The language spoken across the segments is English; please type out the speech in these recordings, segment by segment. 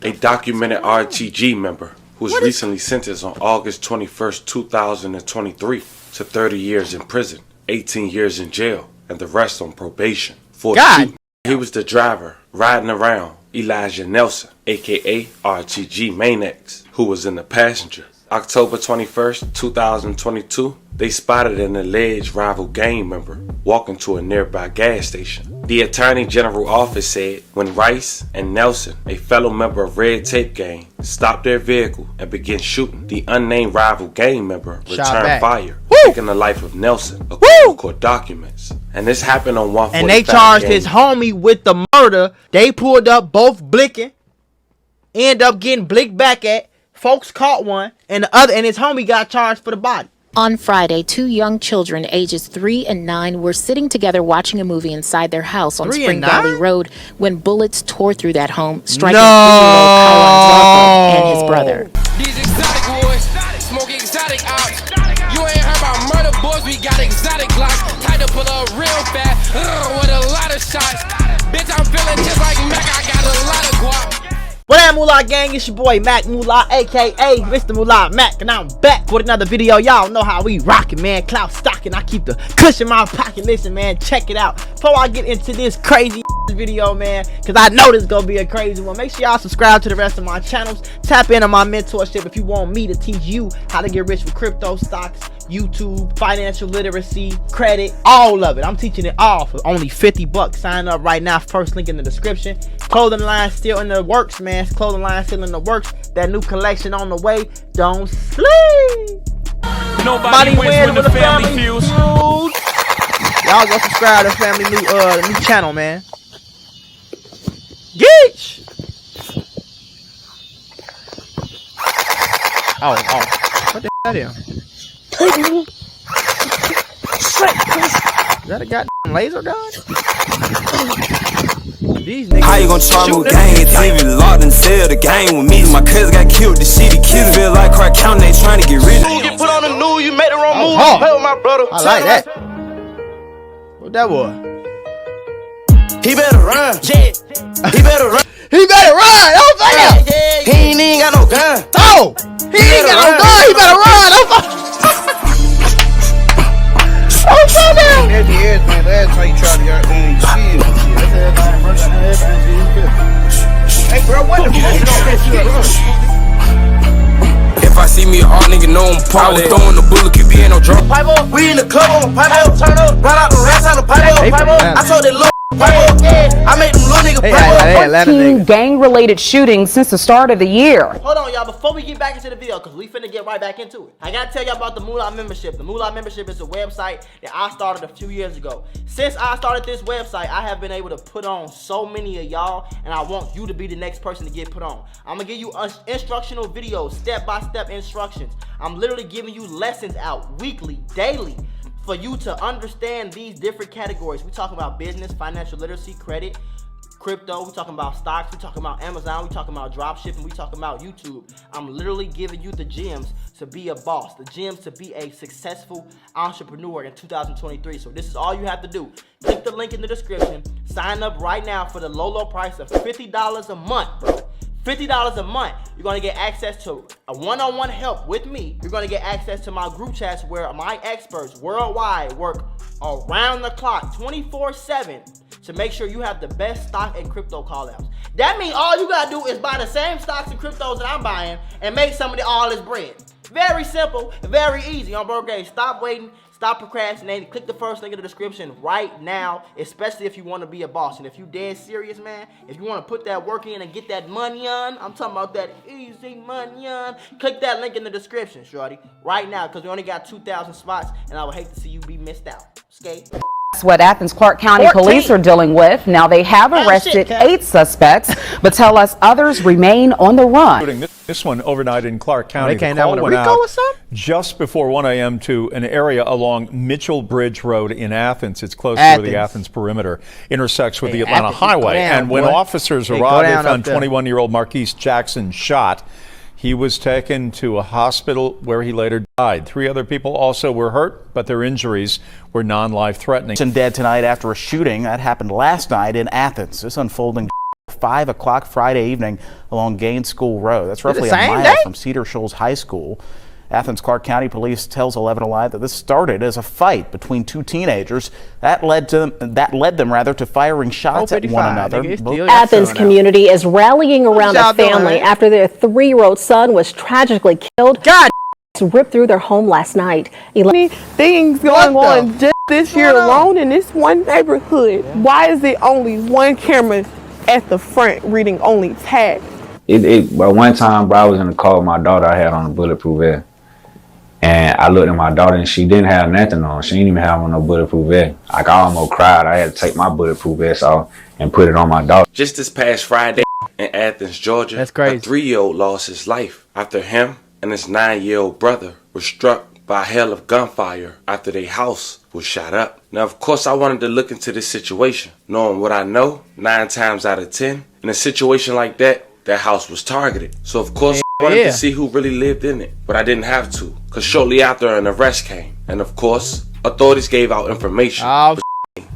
A documented RTG member who was recently sentenced on August 21st, 2023 to 30 years in prison, 18 years in jail, and the rest on probation for shooting. He was the driver riding around Elijah Nelson, aka RTG Mainex, who was in the passenger. October 21st, 2022, they spotted an alleged rival gang member walking to a nearby gas station. The Attorney General office said when Rice and Nelson, a fellow member of Red Tape Gang, stopped their vehicle and began shooting, the unnamed rival gang member returned fire, taking the life of Nelson, according to court documents. And this happened on 145. And they charged his homie with the murder. They pulled up both blicking, end up getting blicked back at. Folks caught one, and his homie got charged for the body. On Friday, 2 young children ages 3 and 9 were sitting together watching a movie inside their house on Spring Valley Road when bullets tore through that home, striking and his brother. These exotic boys, smoke exotic ops. You ain't heard about murder boys, we got exotic glocks. Tied to pull up real fast, with a lot of shots. Bitch, I'm feeling just like Mac, I got a lot of guap. What up, Mula gang? It's your boy Mac Mula, aka Mr. Mula Mac, and I'm back with another video. Y'all know how we rockin', man. Clout stocking. I keep the cushion in my pocket. Listen, man, check it out. Before I get into this crazy video, man, because I know this is gonna be a crazy one, make sure y'all subscribe to the rest of my channels. Tap into my mentorship if you want me to teach you how to get rich with crypto, stocks, YouTube, financial literacy, credit, all of it. I'm teaching it all for only 50 bucks. Sign up right now. First link in the description. Clothing line still in the works, man. Clothing line still in the works. That new collection on the way. Don't sleep. Nobody wins when the family feuds. Y'all go subscribe to family new channel, man. Geech. Oh, what the that is? Is that a goddamn laser gun? These niggas. How you gonna charge me with gang? TV locked and sell the game with me. My cousin got killed. The city kids feel like crack counting. They trying to get rid of you. Get put on the news, you made the wrong move. You play with my brother. I like that. What that was? He better run. Yeah. He better run. He better run. Oh, damn. He ain't even got no gun. Oh, he ain't got no gun. He better run. Oh, so damn. That's the ass, man. That's how you try to get shit. Hey, bro, what the fuck? If I see me, all nigga know I'm probably throwing the bullet. QB ain't no drunk. We in the club on pipe turn up. Run out the rats out the pipe I told that little I made them little nigga pipe 14 gang-related shootings since the start of the year. Hold on, y'all. Before we get back into the video, because we finna get right back into it, I gotta tell y'all about the Mula membership. The Mula membership is a website that I started a few years ago. Since I started this website, I have been able to put on so many of y'all, and I want you to be the next person to get put on. I'm gonna give you instructional videos, step-by-step instructions. I'm literally giving you lessons out weekly, daily, for you to understand these different categories. We talking about business, financial literacy, credit, crypto. We talking about stocks. We talking about Amazon. We talking about drop shipping. We talking about YouTube. I'm literally giving you the gems to be a boss, the gems to be a successful entrepreneur in 2023. So this is all you have to do. Click the link in the description. Sign up right now for the low price of $50 a month, bro. $50 a month. You're gonna get access to a one-on-one help with me. You're gonna get access to my group chats where my experts worldwide work around the clock, 24/7, to make sure you have the best stock and crypto call-outs. That means all you gotta do is buy the same stocks and cryptos that I'm buying and make some of all this bread. Very simple, very easy. On bro, okay, stop waiting. Stop procrastinating. Click the first link in the description right now, especially if you want to be a boss. And if you dead serious, man, if you want to put that work in and get that money on, I'm talking about that easy money on, click that link in the description, shorty, right now, because we only got 2,000 spots, and I would hate to see you be missed out. Okay? That's what Athens Clark County 14. Police are dealing with. Now they have arrested 8 suspects, but tell us others remain on the run. This one overnight in Clark County. They came down with a Rico or something? Just before 1 a.m. to an area along Mitchell Bridge Road in Athens. It's close to the Athens perimeter intersects with the Atlanta Highway. And when officers arrived, they found 21-year-old Marquise Jackson shot. He was taken to a hospital where he later died. 3 other people also were hurt, but their injuries were non-life threatening. Dead tonight after a shooting that happened last night in Athens. This unfolding 5 o'clock Friday evening along Gaines School Road. That's roughly a mile from Cedar Shoals High School. Athens Clark County Police tells 11 Alive that this started as a fight between two teenagers that led them to firing shots at one another. Athens community is rallying around a family after their 3-year-old son was tragically killed. Ripped through their home last night. Things going on just this year alone in this one neighborhood. Why is it only one camera at the front reading only tags? But one time, bro, I was in the car with my daughter. I had on a bulletproof vest. And I looked at my daughter and she didn't have nothing on. She didn't even have on no bulletproof vest. Like, I almost cried. I had to take my bulletproof vest off and put it on my daughter. Just this past Friday in Athens, Georgia, a 3-year-old lost his life after him and his 9-year-old brother were struck by a hail of gunfire after their house was shot up. Now, of course, I wanted to look into this situation, knowing what I know, 9 times out of 10, in a situation like that, that house was targeted. So, of course, I wanted to see who really lived in it, but I didn't have to, because shortly after an arrest came, and of course, authorities gave out information for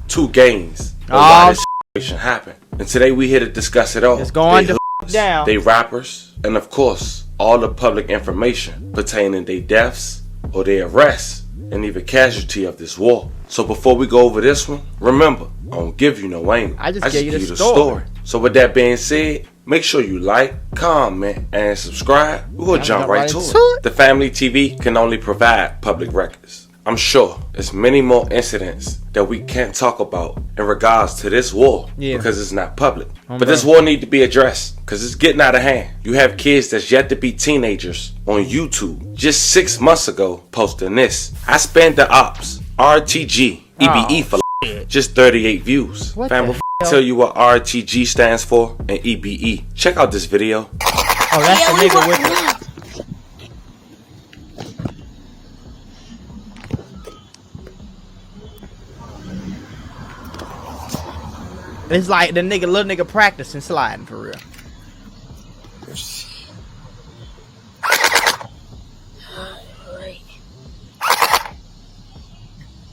2 gangs on why this situation happened. And today we here to discuss it all. It's going down. They rappers, and of course, all the public information pertaining their deaths or their arrests and even casualty of this war. So before we go over this one, remember, I don't give you no angle. I just give you the story. So with that being said, make sure you like, comment, and subscribe. We're going to jump right to it. The Family TV can only provide public records. I'm sure there's many more incidents that we can't talk about in regards to this war because it's not public. But this war need to be addressed because it's getting out of hand. You have kids that's yet to be teenagers on YouTube just 6 months ago posting this. I spanned the ops, RTG, EBE for just 38 views. Fam, before I tell you what RTG stands for and EBE, check out this video. Oh, that's the nigga with it. It's like the little nigga practicing sliding for real.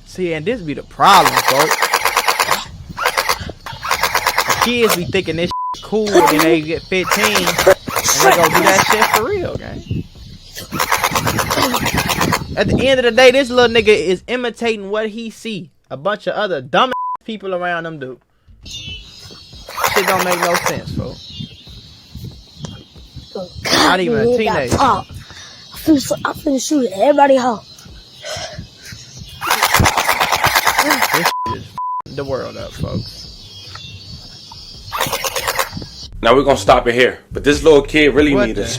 See, and this be the problem, folks. The kids be thinking this shit cool and they get 15 and they gonna do that shit for real, gang. At the end of the day, this little nigga is imitating what he see a bunch of other dumb people around him do. Shit don't make no sense, folks. Not even a teenager. I'm finna shoot at everybody home. This shit is the world up, folks. Now we're gonna stop it here. But this little kid really needs a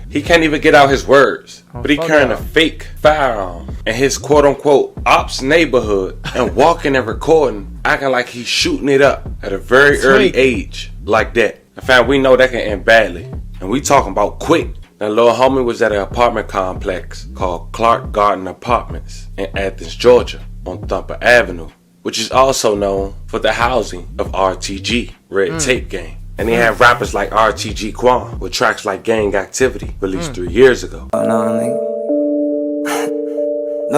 he can't even get out his words. But he carrying a fake firearm in his quote-unquote ops neighborhood and walking and recording, acting like he's shooting it up at a very early age like that. In fact, we know that can end badly. And we talking about quick. Now, little homie was at an apartment complex called Clark Garden Apartments in Athens, Georgia on Thumper Avenue, which is also known for the housing of RTG, Red Tape Gang. And they had rappers like RTG Quan with tracks like Gang Activity released 3 years ago. No,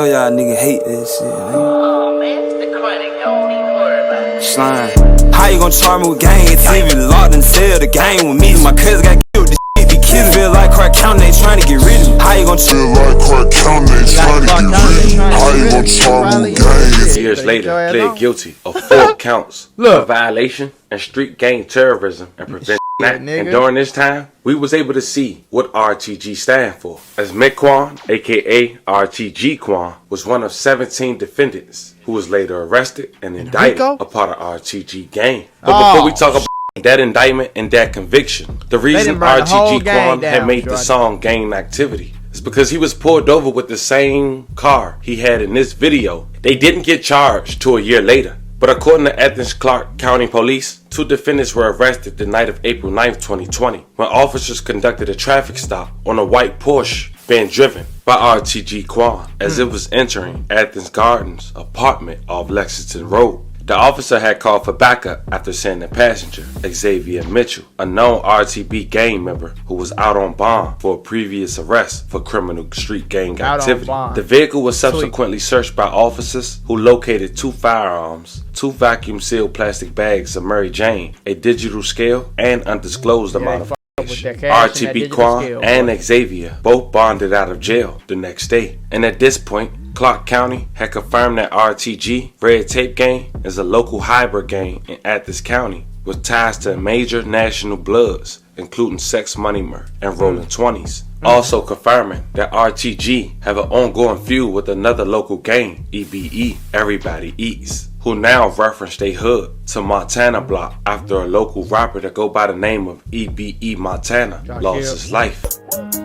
y'all nigga hate this shit, man. Oh, man, it's the chronic. Don't even worry about it. Slime. How you gonna charge me with gang activity? Locked in the cell, the gang with me. My cousin got killed. This shit be killing. Feel like Clark County, they trying to get rid of me. How you gonna feel like Clark County, they trying to get rid of me? How you gonna charge me with gang? Years later, pled guilty of 4 counts of violation and street gang terrorism and prevention. And during this time, we was able to see what RTG stand for. As Mick Quan, aka RTG Quan, was one of 17 defendants who was later arrested and indicted a part of RTG gang. But before we talk about that indictment and that conviction, the reason RTG Quan had made the song Gang Activity is because he was pulled over with the same car he had in this video. They didn't get charged till a year later. But according to Athens Clark County Police, 2 defendants were arrested the night of April 9th, 2020, when officers conducted a traffic stop on a white Porsche being driven by RTG Quan as it was entering Athens Gardens apartment off Lexington Road. The officer had called for backup after seeing the passenger, Xavier Mitchell, a known RTB gang member who was out on bond for a previous arrest for criminal street gang activity. The vehicle was subsequently searched by officers who located 2 firearms, 2 vacuum-sealed plastic bags of Mary Jane, a digital scale, and undisclosed amount of RTB Quan and Xavier both bonded out of jail the next day. And at this point, Clark County had confirmed that RTG, Red Tape Gang, is a local hybrid gang in Athens County with ties to major national bloods, including Sex Money Murder and Rolling 20s. Also confirming that RTG have an ongoing feud with another local gang, EBE, Everybody Eats, who now referenced they hood to Montana block after a local rapper that go by the name of EBE Montana lost his life.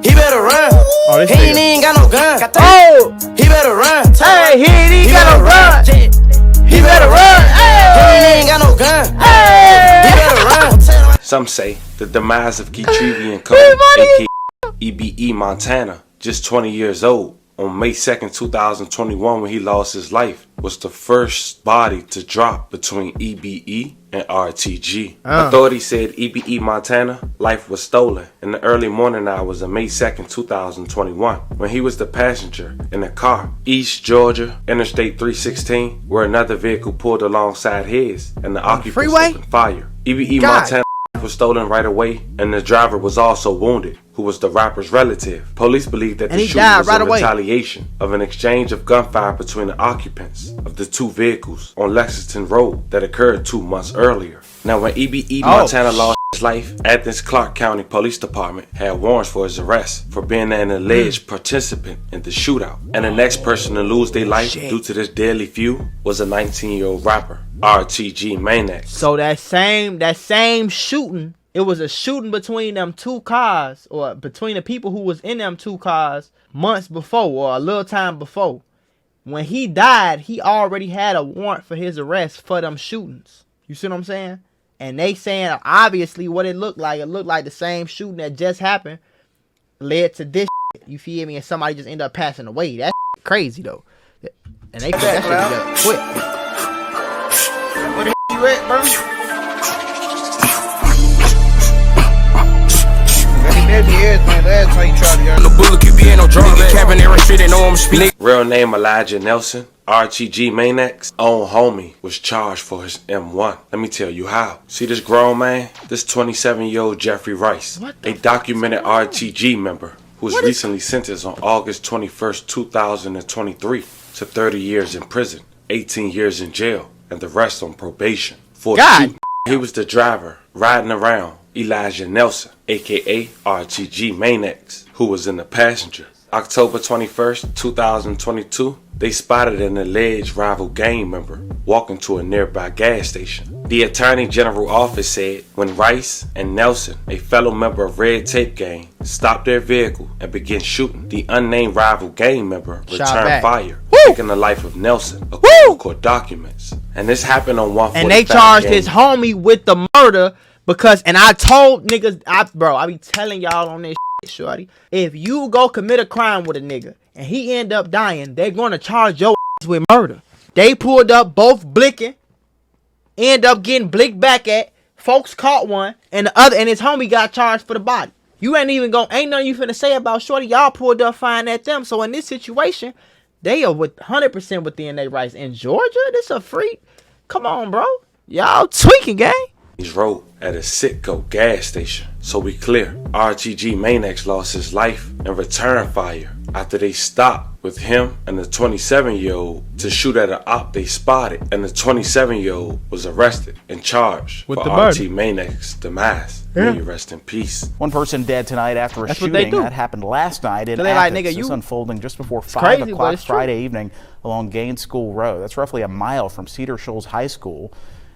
He better run. Oh, he ain't even got no gun. Oh, he better run. Hey, he ain't even got no gun. He better run. Hey, he ain't got no gun. Hey, he better run. Some say the demise of Keetrivian Cole, aka EBE Montana, just 20 years old, on May 2nd, 2021, when he lost his life, was the first body to drop between EBE and RTG. Authorities said EBE Montana life was stolen in the early morning hours of May 2nd, 2021, when he was the passenger in a car, East Georgia, Interstate 316, where another vehicle pulled alongside his and the occupants opened fire. EBE Montana was stolen right away, and the driver was also wounded, who was the rapper's relative. Police believe that the shooting was a retaliation of an exchange of gunfire between the occupants of the 2 vehicles on Lexington Road that occurred 2 months earlier. Now, when EBE Montana lost his life, Athens Clark County Police Department had warrants for his arrest for being an alleged participant in the shootout. And the next person to lose their life due to this deadly feud was a 19-year-old rapper, RTG Maniac. So that same shooting, it was a shooting between them 2 cars, or between the people who was in them 2 cars months before, or a little time before. When he died, he already had a warrant for his arrest for them shootings. You see what I'm saying? And they saying obviously what it looked like the same shooting that just happened led to this shit. You feel me? And somebody just ended up passing away. That's crazy though. And they put that shit together quick. Where the you at, bro? That's how you try to get the bullet could be in no drum. Cabinet street, they know I'm speaking. Real name Elijah Nelson. RTG Maniac's own homie was charged for his M1. Let me tell you how. See this grown man? This 27-year-old Jeffrey Rice, a documented RTG member who was recently sentenced on August 21st, 2023 to 30 years in prison, 18 years in jail, and the rest on probation. For shooting. He was the driver riding around Elijah Nelson, aka RTG Maniacs, who was in the passenger. October 21st, 2022, they spotted an alleged rival gang member walking to a nearby gas station. The Attorney General office said when Rice and Nelson, a fellow member of Red Tape Gang, stopped their vehicle and began shooting, the unnamed rival gang member returned fire, taking the life of Nelson, according to court documents. And this happened on 145. And they charged his homie with the murder because, and I told niggas, I be telling y'all on this shit, shorty, if you go commit a crime with a nigga and he end up dying, they're gonna charge your ass with murder. They pulled up both blicking, end up getting blicked back at. Folks caught one, and the other, and his homie got charged for the body. You ain't nothing you finna say about shorty. Y'all pulled up fine at them. So in this situation, they are with 100% within their rights. In Georgia, this a freak. Come on, bro. Y'all tweaking, gang. He's wrote at a Citgo gas station. So we clear. RTG Maniacs lost his life and returned fire after they stopped with him and the 27-year-old to shoot at an op they spotted, and the 27-year-old was arrested and charged with the RT Maniacs' demise. May you rest in peace. One person dead tonight after a shooting that happened last night in Athens. This unfolding just before 5 o'clock Friday evening along Gaines School Road. That's roughly a mile from Cedar Shoals High School.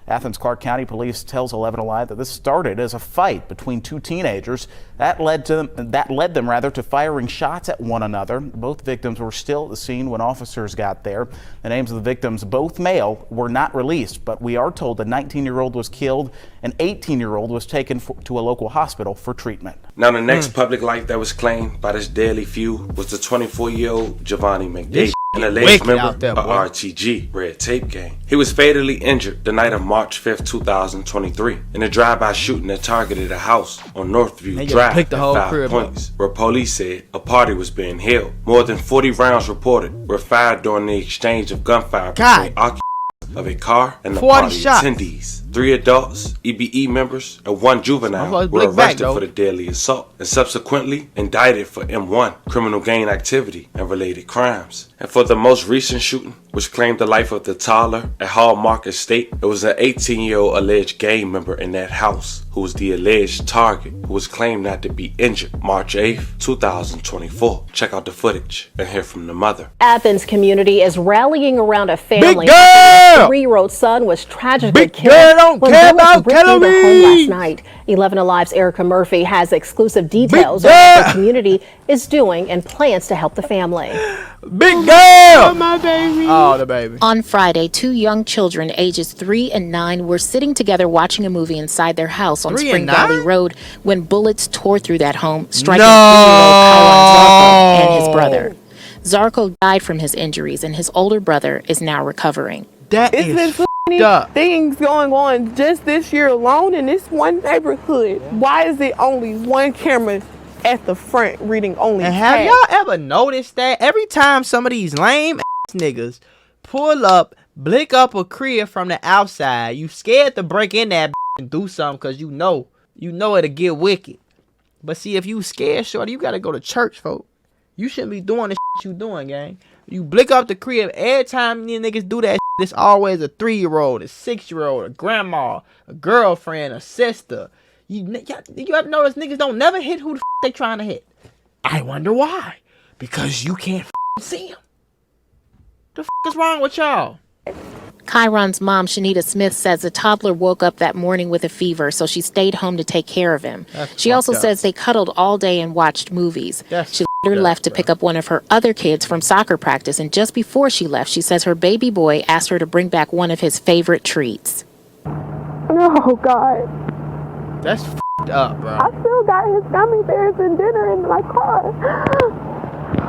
Athens Clark County Police tells 11 Alive that this started as a fight between 2 teenagers that led them to firing shots at one another. Both victims were still at the scene when officers got there. The names of the victims, both male, were not released, but we are told the 19-year-old was killed and 18-year-old was taken to a local hospital for treatment. Now the next public life that was claimed by this deadly feud was the 24-year-old Giovanni McDavid. an alleged member of RTG, Red Tape Gang. He was fatally injured the night of March 5th, 2023 in a drive-by shooting that targeted a house on Northview Drive at 5 Points, where police said a party was being held. More than 40 rounds reported were fired during the exchange of gunfire between occupants of a car and the party attendees. 3 adults, EBE members, and 1 juvenile were arrested for the deadly assault and subsequently indicted for M1, criminal gang activity and related crimes. And for the most recent shooting, which claimed the life of the toddler at Hallmark Estate, it was an 18-year-old alleged gang member in that house who was the alleged target, who was claimed not to be injured. March 8th, 2024. Check out the footage and hear from the mother. Athens community is rallying around a family. A 3-year-old son was tragically killed when bullets ripped through their home last night. 11 Alive's Erica Murphy has exclusive details on what the community is doing and plans to help the family. Big girl! Oh, my baby. Oh, the baby. On Friday, 2 young children ages 3 and 9 were sitting together watching a movie inside their house on Spring Valley Road when bullets tore through that home, striking 3-year-old Kyron Zarko and his brother. Zarko died from his injuries, and his older brother is now recovering. That is things going on just this year alone in this one neighborhood. Why is it only one camera at the front reading only? And have y'all ever noticed that every time some of these lame ass niggas pull up, blick up a crib from the outside, you scared to break in that and do something because you know it'll get wicked. But see, if you scared, shorty, you gotta go to church, folks. You shouldn't be doing the shit you doing, gang. You blick up the crib. Every time these niggas do that, it's always a 3-year-old, a 6-year-old, a grandma, a girlfriend, a sister. You ever notice niggas don't never hit who the they trying to hit? I wonder why. Because you can't see them. The is wrong with y'all? Kyron's mom, Shanita Smith, says the toddler woke up that morning with a fever, so she stayed home to take care of him. She also says they cuddled all day and watched movies. She later left to pick up one of her other kids from soccer practice, and just before she left, she says her baby boy asked her to bring back one of his favorite treats. Oh, God. That's f***ed up, bro. I still got his gummy bears and dinner in my car.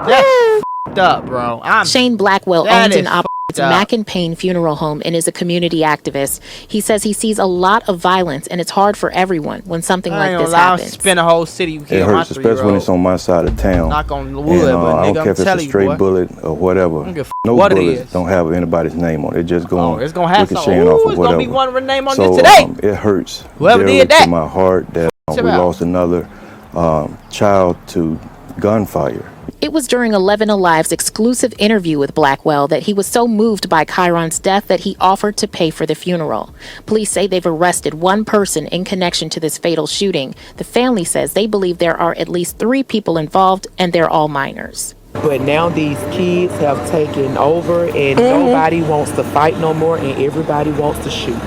That's f***ed up, bro. Shane Blackwell owns and operates Mac and Payne Funeral Home and is a community activist. He says he sees a lot of violence, and it's hard for everyone when something like this happens. Spend a whole city. It hurts, especially when it's on my side of town. Knock on the wood, but I don't care if it's a straight bullet or whatever. No bullets don't have anybody's name on it. It just going ricocheting off of whatever. It's gonna be one name on so, this today. It hurts. Whoever did that. To my heart that we lost another child to gunfire. It was during 11 Alive's exclusive interview with Blackwell that he was so moved by Kyron's death that he offered to pay for the funeral. Police say they've arrested 1 person in connection to this fatal shooting. The family says they believe there are at least 3 people involved, and they're all minors. But now these kids have taken over, and nobody wants to fight no more, and everybody wants to shoot.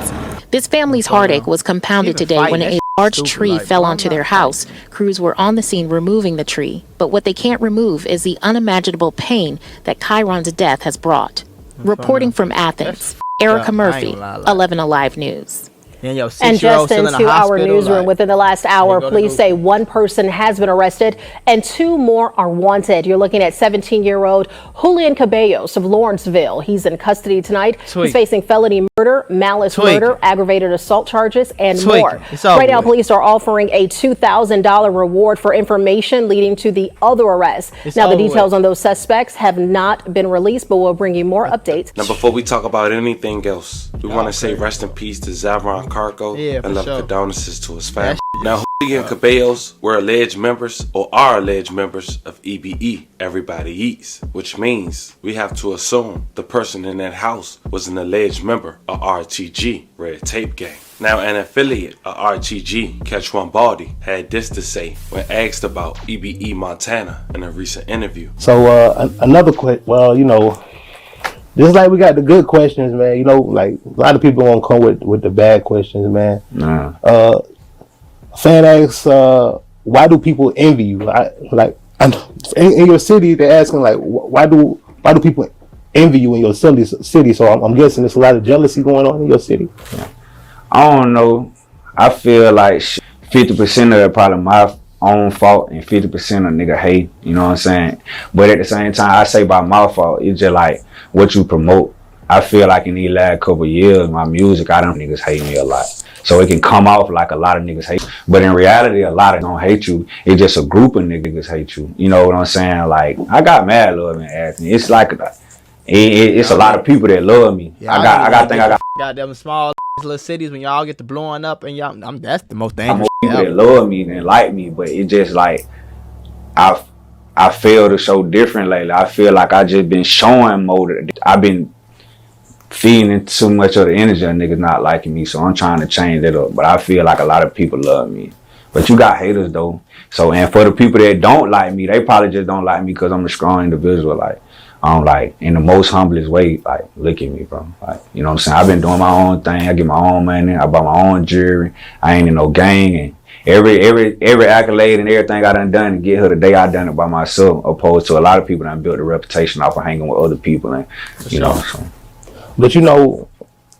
This family's heartache was compounded today when a large tree fell onto their house. Crews were on the scene removing the tree, but what they can't remove is the unimaginable pain that Kyron's death has brought. Reporting from Athens, Erica Murphy, 11 Alive News. And just into our newsroom, within the last hour, police say 1 person has been arrested and 2 more are wanted. You're looking at 17-year-old Julian Cabellos of Lawrenceville. He's in custody tonight. He's facing felony murder, malice murder, aggravated assault charges, and more. Right now, police are offering a $2,000 reward for information leading to the other arrest. Now, the details on those suspects have not been released, but we'll bring you more updates. Now, before we talk about anything else, we want to say rest in peace to Zavron Cargo and love condolences to his family. Now, Julian and Cabellos were alleged members or are alleged members of EBE, Everybody Eats, which means we have to assume the person in that house was an alleged member of RTG, Red Tape Gang. Now, an affiliate of RTG, Catch One Baldy, had this to say when asked about EBE Montana in a recent interview. So, another question, well, you know, just like we got the good questions, man, you know, like a lot of people won't come with the bad questions, man. Nah. Fan asks, why do people envy you? In your city, they're asking, like, why do people envy you in your city? So I'm guessing there's a lot of jealousy going on in your city. Yeah. I don't know. I feel like 50% of it probably own fault and 50% of nigga hate. You know what I'm saying? But at the same time, I say by my fault, it's just like what you promote. I feel like in these last couple of years, my music, I don't niggas hate me a lot. So it can come off like a lot of niggas hate. But in reality, a lot of don't hate you. It's just a group of niggas hate you. You know what I'm saying? Like, I got mad love in Athens. It's like, it's a lot of people that love me. Yeah, I got them small little cities when y'all get to blowing up and y'all, that's the most dangerous. People that love me and like me, but it just like, I fail to show different lately. I feel like I just been showing more. I've been feeding too much of the energy of niggas not liking me, so I'm trying to change that up. But I feel like a lot of people love me. But you got haters though. So, and for the people that don't like me, they probably just don't like me because I'm a strong individual. Like, I'm like, in the most humblest way, like, look at me, bro. Like, you know what I'm saying? I've been doing my own thing. I get my own money. I buy my own jewelry. I ain't in no gang. And every accolade and everything I done to get here today, I done it by myself, opposed to a lot of people that built a reputation off of hanging with other people. And, you know, so. But you know,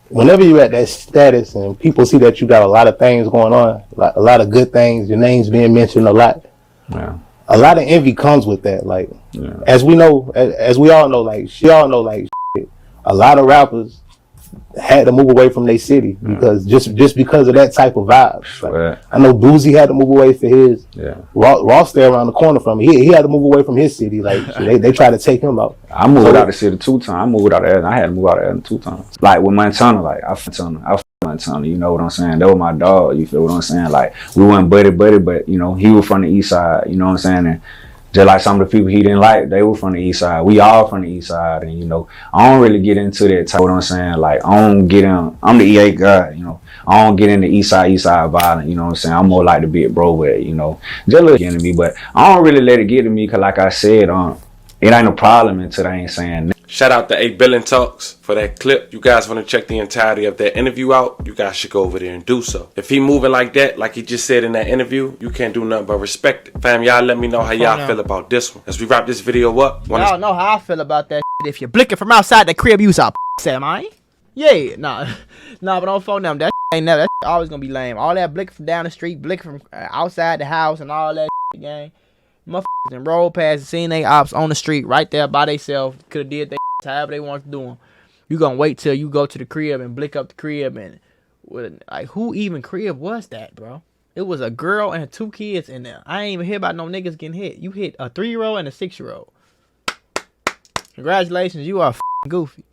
whenever you're at that status and people see that you got a lot of things going on, like a lot of good things, your name's being mentioned a lot. Yeah. A lot of envy comes with that. Like, as we know, as we all know, like, she all know, like, a lot of rappers had to move away from their city because just because of that type of vibe. Like, I know Boozy had to move away for his. Ross there around the corner from me. He had to move away from his city. Like, they tried to take him out. I moved out the city 2 times. I moved out of Athens. I had to move out of Athens 2 times. Like with Montana, like I Montana, you know what I'm saying? That was my dog. You feel what I'm saying? Like we weren't buddy, but you know he was from the east side. You know what I'm saying? And just like some of the people he didn't like, they were from the east side. We all from the east side, and you know, I don't really get into that type. What I'm saying, like I don't get in. I'm the EA guy, you know. I don't get into east side violence. You know what I'm saying? I'm more like the big bro with, you know, just look into me, but I don't really let it get to me because, like I said, it ain't a problem until they ain't saying. Shout out to A Billin Talks for that clip. You guys want to check the entirety of that interview out? You guys should go over there and do so. If he moving like that, like he just said in that interview, you can't do nothing but respect it. Fam, y'all let me know how y'all feel about this one. As we wrap this video up. Y'all know how I feel about that shit. If you're blinking from outside the crib, you's a am I? Yeah, nah, but don't phone them. That ain't never. That always gonna be lame. All that blinking from down the street, blinking from outside the house, and all that gang. Motherfuckers and roll past and seen they ops on the street right there by themselves. Could have did they however they want to do them. You gonna wait till you go to the crib and blick up the crib and like who even crib was that, bro? It was a girl and 2 kids in there. I ain't even hear about no niggas getting hit. You hit a 3-year-old and a 6-year-old. Congratulations, you are goofy.